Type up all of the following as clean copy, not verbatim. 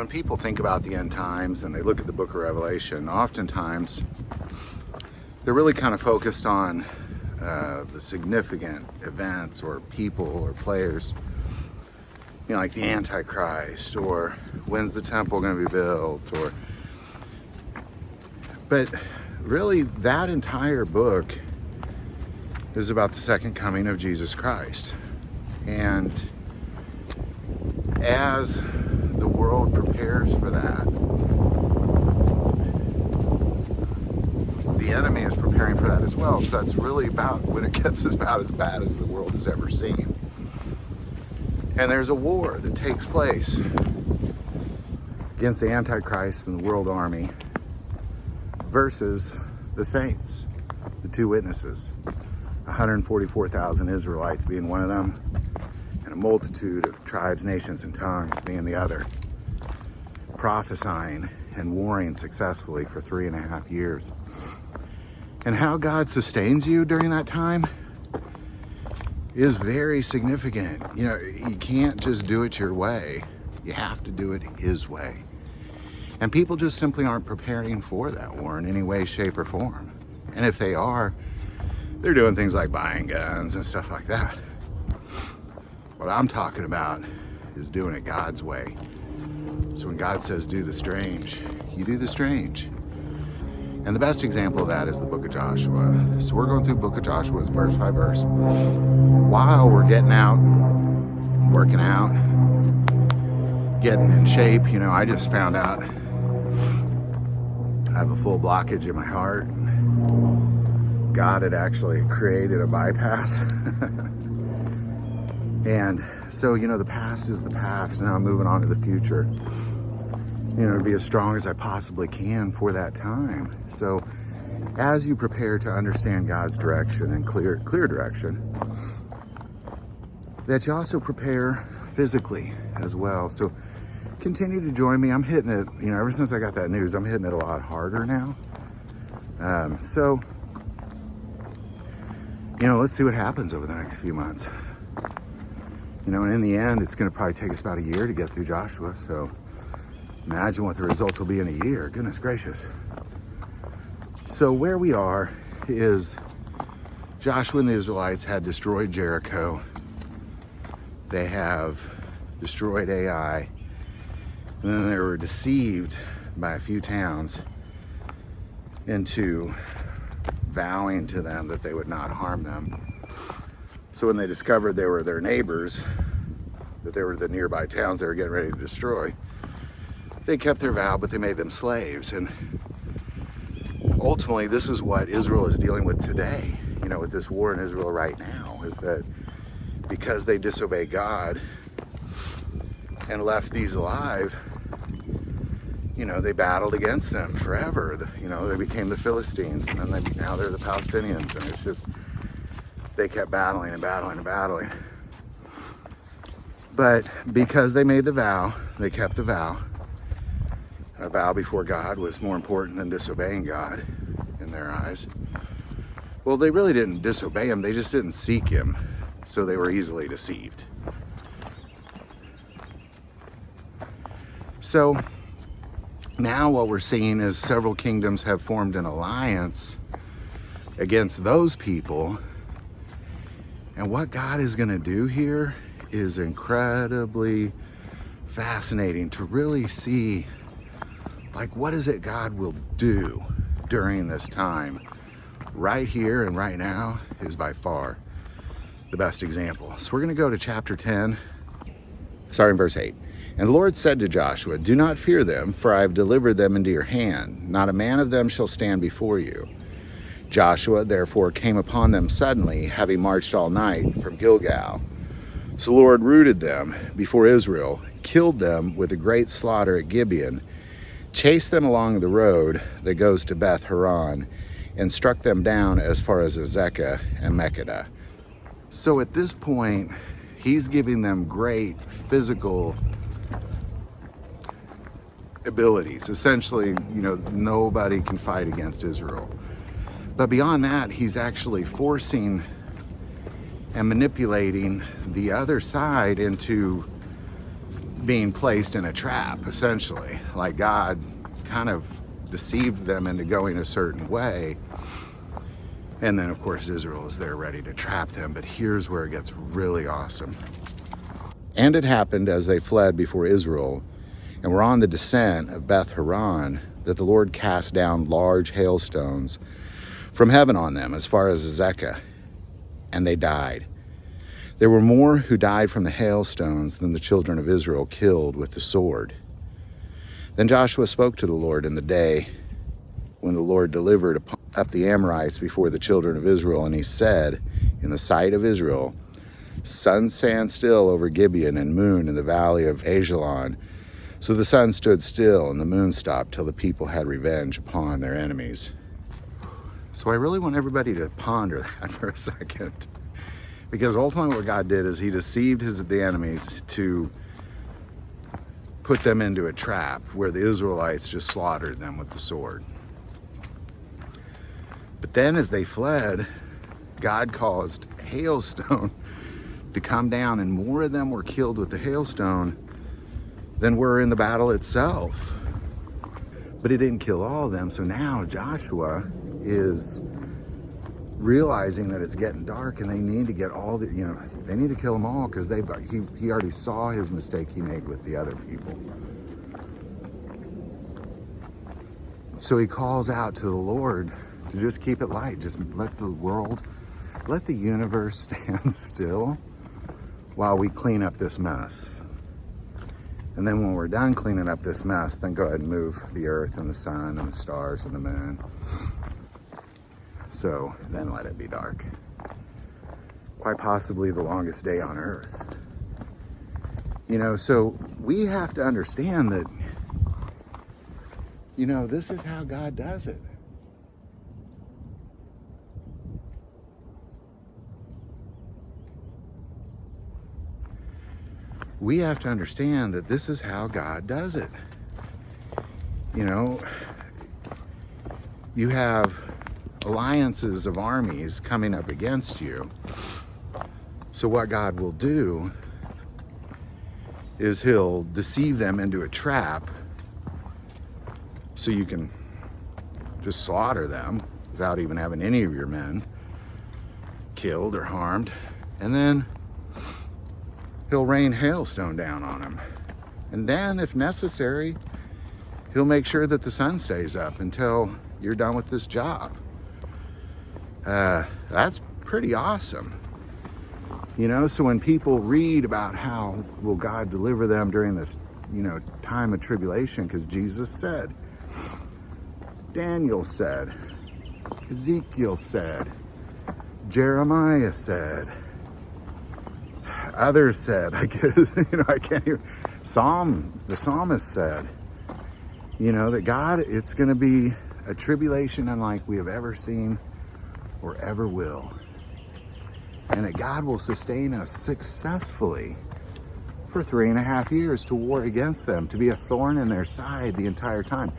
when people think about the end times and they look at the book of Revelation, oftentimes they're really kind of focused on the significant events or people or players, you know, like the Antichrist, or when's the temple going to be built, but really that entire book is about the second coming of Jesus Christ. And as the world prepares for that, the enemy is preparing for that as well. So that's really about when it gets about as bad as the world has ever seen. And there's a war that takes place against the Antichrist and the world army versus the saints, the two witnesses, 144,000 Israelites being one of them, and a multitude of tribes, nations, and tongues being the other, prophesying and warring successfully for 3.5 years. And how God sustains you during that time is very significant. You know, you can't just do it your way. You have to do it His way. And people just simply aren't preparing for that war in any way, shape, or form. And if they are, they're doing things like buying guns and stuff like that. What I'm talking about is doing it God's way. So when God says do the strange, you do the strange. And the best example of that is the book of Joshua. So we're going through the book of Joshua verse by verse. While we're getting out, working out, getting in shape, you know, I just found out I have a full blockage in my heart. God had actually created a bypass. And so, you know, the past is the past, and now I'm moving on to the future. You know, to be as strong as I possibly can for that time. So as you prepare to understand God's direction and clear direction, that you also prepare physically as well. So continue to join me. I'm hitting it, you know, ever since I got that news, I'm hitting it a lot harder now. So, you know, let's see what happens over the next few months. You know, and in the end, it's going to probably take us about a year to get through Joshua. So imagine what the results will be in a year. Goodness gracious. So where we are is Joshua and the Israelites had destroyed Jericho. They have destroyed Ai. And then they were deceived by a few towns into vowing to them that they would not harm them. So when they discovered they were their neighbors, that they were the nearby towns they were getting ready to destroy, they kept their vow, but they made them slaves. And ultimately, this is what Israel is dealing with today, you know, with this war in Israel right now, is that because they disobeyed God and left these alive, you know, they battled against them forever. You know, they became the Philistines, and then now they're the Palestinians, and it's just, they kept battling and battling and battling. But because they made the vow, they kept the vow. A vow before God was more important than disobeying God in their eyes. Well, they really didn't disobey Him, they just didn't seek Him, so they were easily deceived. So now what we're seeing is several kingdoms have formed an alliance against those people. And what God is going to do here is incredibly fascinating to really see, like, what is it God will do during this time. Right here and right now is by far the best example. So we're going to go to chapter 10, starting in verse 8. And the Lord said to Joshua, do not fear them, for I have delivered them into your hand. Not a man of them shall stand before you. Joshua therefore came upon them suddenly, having marched all night from Gilgal. So the Lord routed them before Israel, killed them with a great slaughter at Gibeon, chased them along the road that goes to Beth Horon, and struck them down as far as Azekah and Makkedah. So at this point, he's giving them great physical abilities. Essentially, you know, nobody can fight against Israel. But beyond that, he's actually forcing and manipulating the other side into being placed in a trap, essentially. Like God kind of deceived them into going a certain way. And then, of course, Israel is there ready to trap them. But here's where it gets really awesome. And it happened as they fled before Israel and were on the descent of Beth Horon that the Lord cast down large hailstones from heaven on them as far as Azekah, and they died. There were more who died from the hailstones than the children of Israel killed with the sword. Then Joshua spoke to the Lord in the day when the Lord delivered up the Amorites before the children of Israel, and he said, in the sight of Israel, sun stand still over Gibeon and moon in the valley of Ajalon. So the sun stood still and the moon stopped till the people had revenge upon their enemies. So I really want everybody to ponder that for a second. Because ultimately what God did is he deceived the enemies to put them into a trap where the Israelites just slaughtered them with the sword. But then as they fled, God caused hailstone to come down, and more of them were killed with the hailstone than were in the battle itself. But it didn't kill all of them. So now Joshua is realizing that it's getting dark and they need to get all the, they need to kill them all because he already saw his mistake he made with the other people. So he calls out to the Lord to just keep it light. Just let the universe stand still while we clean up this mess. And then when we're done cleaning up this mess, then go ahead and move the earth and the sun and the stars and the moon. So then let it be dark. Quite possibly the longest day on earth. So we have to understand that, this is how God does it. We have to understand that this is how God does it. You have alliances of armies coming up against you. So what God will do is he'll deceive them into a trap so you can just slaughter them without even having any of your men killed or harmed. And then he'll rain hailstone down on them. And then, if necessary, he'll make sure that the sun stays up until you're done with this job. That's pretty awesome. So when people read about how will God deliver them during this, time of tribulation, because Jesus said, Daniel said, Ezekiel said, Jeremiah said, others said, I guess, I can't even, the psalmist said, that God, it's going to be a tribulation unlike we have ever seen or ever will. And that God will sustain us successfully for 3.5 years to war against them, to be a thorn in their side the entire time.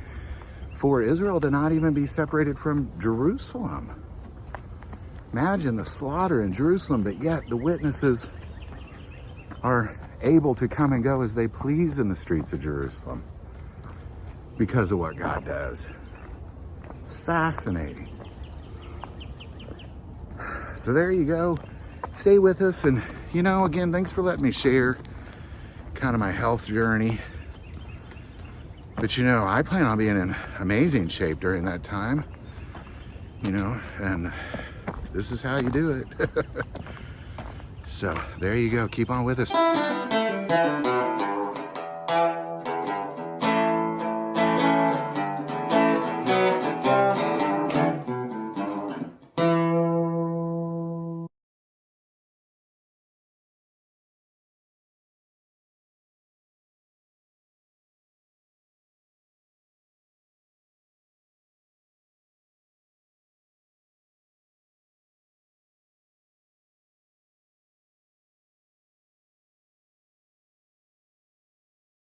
For Israel to not even be separated from Jerusalem. Imagine the slaughter in Jerusalem, but yet the witnesses are able to come and go as they please in the streets of Jerusalem because of what God does. It's fascinating. So there you go. Stay with us. And, again, thanks for letting me share kind of my health journey. But, I plan on being in amazing shape during that time, and this is how you do it. So there you go. Keep on with us.